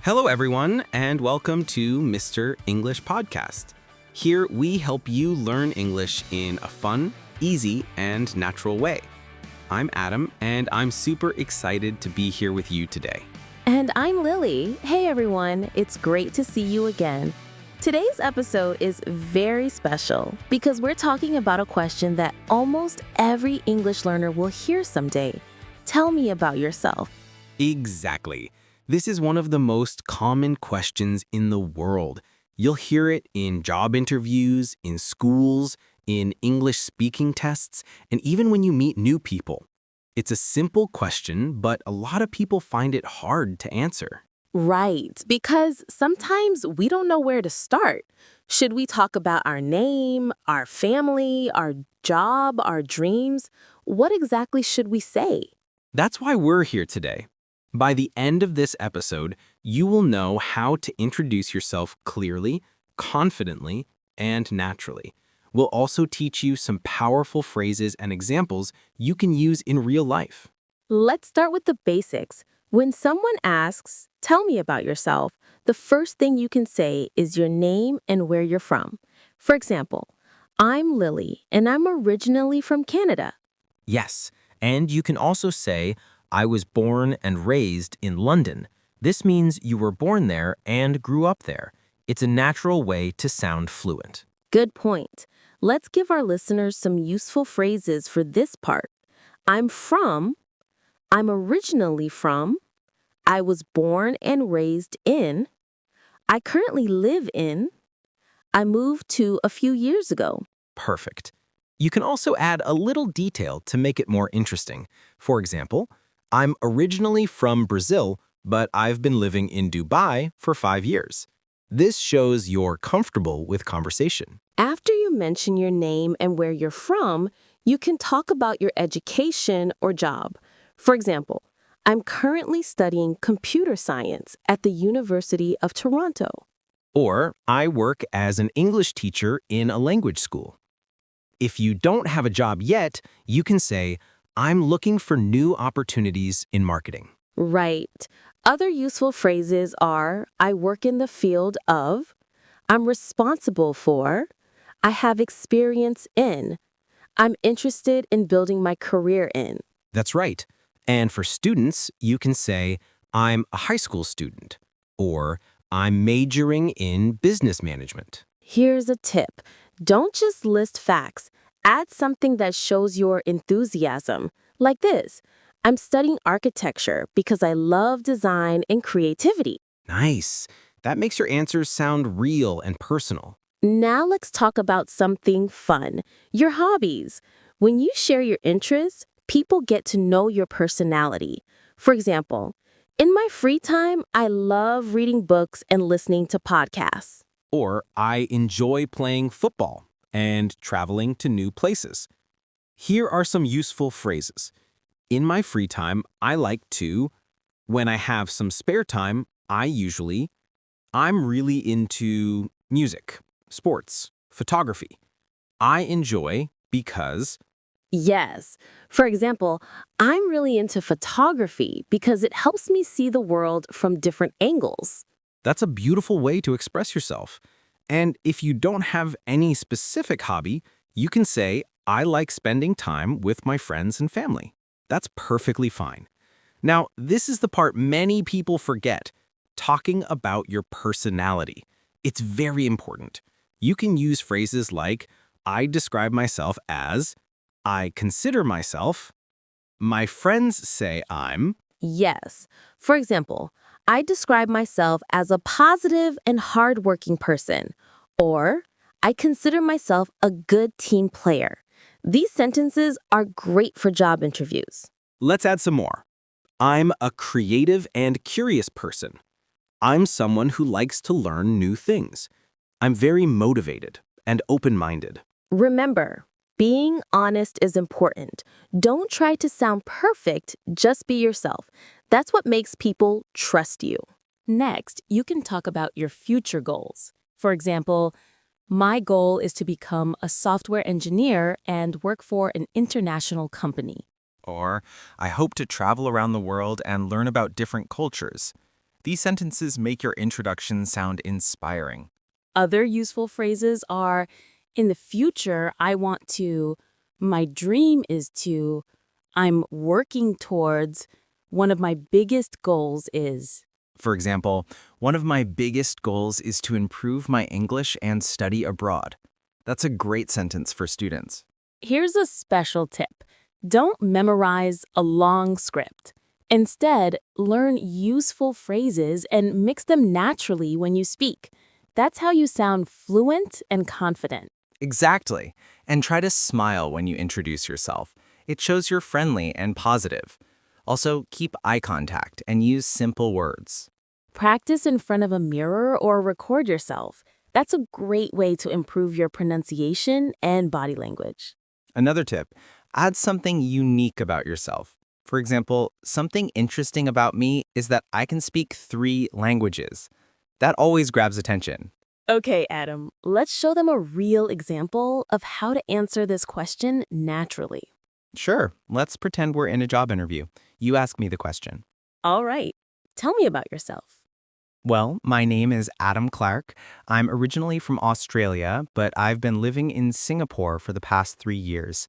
Hello, everyone, and welcome to Mr. English Podcast. Here, we help you learn English in a fun, easy, and natural way. I'm Adam, and I'm super excited to be here with you today. And I'm Lily. Hey, everyone. It's great to see you again. Today's episode is very special because we're talking about a question that almost every English learner will hear someday. Tell me about yourself. Exactly. This is one of the most common questions in the world. You'll hear it in job interviews, in schools, in English speaking tests, and even when you meet new people. It's a simple question, but a lot of people find it hard to answer. Right, because sometimes we don't know where to start. Should we talk about our name, our family, our job, our dreams? What exactly should we say? That's why we're here today. By the end of this episode, you will know how to introduce yourself clearly, confidently, and naturally. We'll also teach you some powerful phrases and examples you can use in real life. Let's start with the basics. When someone asks, tell me about yourself, the first thing you can say is your name and where you're from. For example, I'm Lily, and I'm originally from Canada. Yes, and you can also say, I was born and raised in London. This means you were born there and grew up there. It's a natural way to sound fluent. Good point. Let's give our listeners some useful phrases for this part. I'm from, I'm originally from, I was born and raised in, I currently live in, I moved to a few years ago. Perfect. You can also add a little detail to make it more interesting. For example, I'm originally from Brazil, but I've been living in Dubai for 5 years. This shows you're comfortable with conversation. After you mention your name and where you're from, you can talk about your education or job. For example, I'm currently studying computer science at the University of Toronto. Or, I work as an English teacher in a language school. If you don't have a job yet, you can say, I'm looking for new opportunities in marketing. Right. Other useful phrases are, I work in the field of, I'm responsible for, I have experience in, I'm interested in building my career in. That's right. And for students, you can say, I'm a high school student, or I'm majoring in business management. Here's a tip. Don't just list facts. Add something that shows your enthusiasm. Like this, I'm studying architecture because I love design and creativity. Nice. That makes your answers sound real and personal. Now let's talk about something fun, your hobbies. When you share your interests, people get to know your personality. For example, in my free time, I love reading books and listening to podcasts. Or I enjoy playing football and traveling to new places. Here are some useful phrases. In my free time, I like to, when I have some spare time, I'm really into music, sports, photography. I enjoy because, Yes. For example, I'm really into photography because it helps me see the world from different angles. that's a beautiful way to express yourself. And if you don't have any specific hobby, you can say, I like spending time with my friends and family. That's perfectly fine. Now, this is the part many people forget, talking about your personality. It's very important. You can use phrases like, I describe myself as, I consider myself, my friends say I'm, Yes. For example, I describe myself as a positive and hardworking person, or I consider myself a good team player. These sentences are great for job interviews. Let's add some more. I'm a creative and curious person. I'm someone who likes to learn new things. I'm very motivated and open-minded. Remember, being honest is important. Don't try to sound perfect, just be yourself. That's what makes people trust you. Next, you can talk about your future goals. For example, my goal is to become a software engineer and work for an international company. Or, I hope to travel around the world and learn about different cultures. These sentences make your introduction sound inspiring. Other useful phrases are, in the future, I want to, my dream is to, I'm working towards, one of my biggest goals is. For example, one of my biggest goals is to improve my English and study abroad. That's a great sentence for students. Here's a special tip. Don't memorize a long script. Instead, learn useful phrases and mix them naturally when you speak. That's how you sound fluent and confident. Exactly. And try to smile when you introduce yourself. It shows you're friendly and positive. Also, keep eye contact and use simple words. Practice in front of a mirror or record yourself. That's a great way to improve your pronunciation and body language. Another tip, add something unique about yourself. For example, something interesting about me is that I can speak 3 languages. That always grabs attention. Okay, Adam, let's show them a real example of how to answer this question naturally. Sure, let's pretend we're in a job interview. You ask me the question. All right, tell me about yourself. Well, my name is Adam Clark. I'm originally from Australia, but I've been living in Singapore for the past 3 years.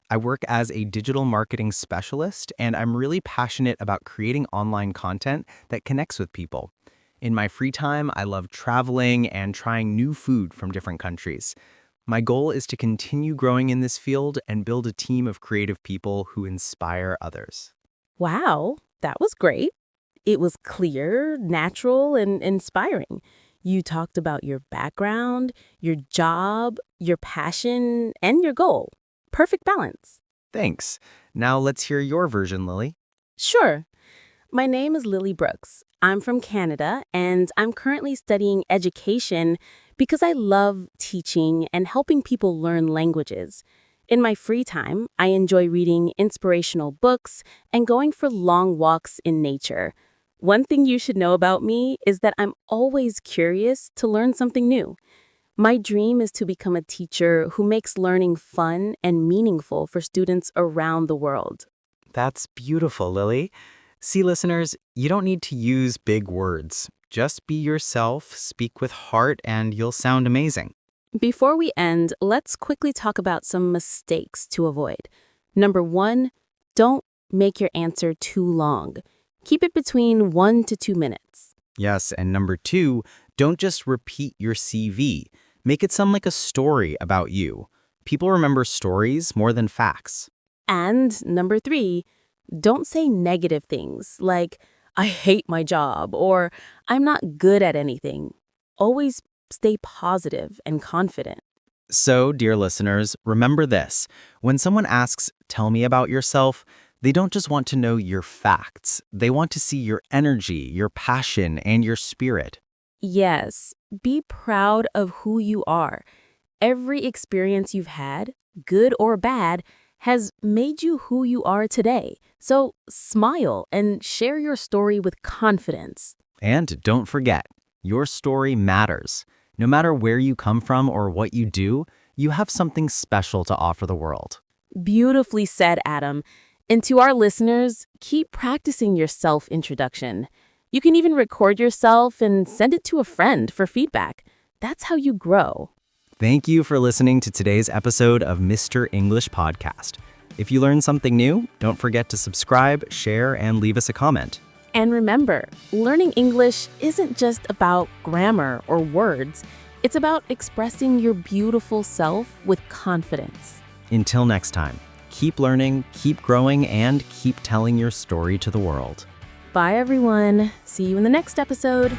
I work as a digital marketing specialist, and I'm really passionate about creating online content that connects with people. In my free time, I love traveling and trying new food from different countries. My goal is to continue growing in this field and build a team of creative people who inspire others. Wow, that was great. It was clear, natural, and inspiring. You talked about your background, your job, your passion, and your goal. Perfect balance. Thanks. Now let's hear your version, Lily. Sure. My name is Lily Brooks. I'm from Canada, and I'm currently studying education because I love teaching and helping people learn languages. In my free time, I enjoy reading inspirational books and going for long walks in nature. One thing you should know about me is that I'm always curious to learn something new. My dream is to become a teacher who makes learning fun and meaningful for students around the world. That's beautiful, Lily. See, listeners, you don't need to use big words. Just be yourself, speak with heart, and you'll sound amazing. Before we end, let's quickly talk about some mistakes to avoid. Number 1, don't make your answer too long. Keep it between 1 to 2 minutes. Yes, and number 2, don't just repeat your CV. Make it sound like a story about you. People remember stories more than facts. And number 3, don't say negative things like, I hate my job, or I'm not good at anything. Always stay positive and confident. So, dear listeners, remember this. When someone asks, tell me about yourself, they don't just want to know your facts. They want to see your energy, your passion, and your spirit. Yes, be proud of who you are. Every experience you've had, good or bad, has made you who you are today. So smile and share your story with confidence. And don't forget, your story matters. No matter where you come from or what you do, you have something special to offer the world. Beautifully said, Adam. And to our listeners, keep practicing your self-introduction. You can even record yourself and send it to a friend for feedback. That's how you grow. Thank you for listening to today's episode of Mr. English Podcast. If you learned something new, don't forget to subscribe, share, and leave us a comment. And remember, learning English isn't just about grammar or words. It's about expressing your beautiful self with confidence. Until next time, keep learning, keep growing, and keep telling your story to the world. Bye, everyone. See you in the next episode.